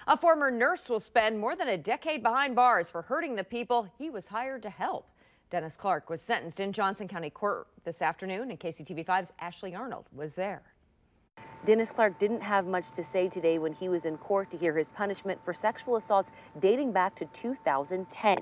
A former nurse will spend more than a decade behind bars for hurting the people he was hired to help. Dennis Clark was sentenced in Johnson County Court this afternoon, and KCTV5's Ashley Arnold was there. Dennis Clark didn't have much to say today when he was in court to hear his punishment for sexual assaults dating back to 2010.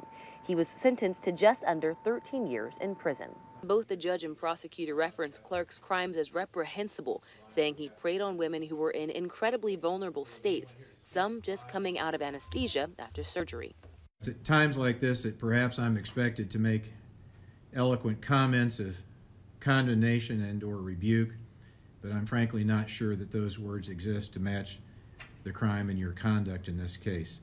He was sentenced to just under 13 years in prison. Both the judge and prosecutor referenced Clark's crimes as reprehensible, saying he preyed on women who were in incredibly vulnerable states, some just coming out of anesthesia after surgery. It's at times like this that perhaps I'm expected to make eloquent comments of condemnation and/or rebuke, but I'm frankly not sure that those words exist to match the crime and your conduct in this case.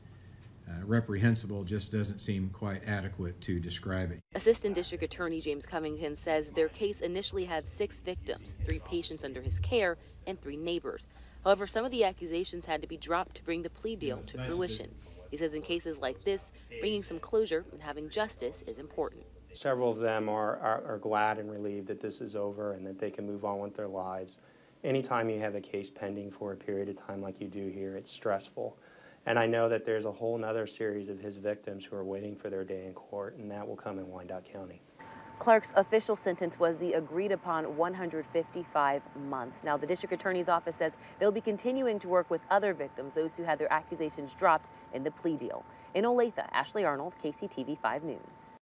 Reprehensible just doesn't seem quite adequate to describe it. Assistant District Attorney James Covington says their case initially had 6 victims, 3 patients under his care, and 3 neighbors. However, some of the accusations had to be dropped to bring the plea deal to fruition. He says in cases like this, bringing some closure and having justice is important. Several of them are glad and relieved that this is over and that they can move on with their lives. Anytime you have a case pending for a period of time like you do here, it's stressful. And I know that there's a whole nother series of his victims who are waiting for their day in court, and that will come in Wyandotte County. Clark's official sentence was the agreed upon 155 months. Now, the district attorney's office says they'll be continuing to work with other victims, those who had their accusations dropped in the plea deal. In Olathe, Ashley Arnold, KCTV 5 News.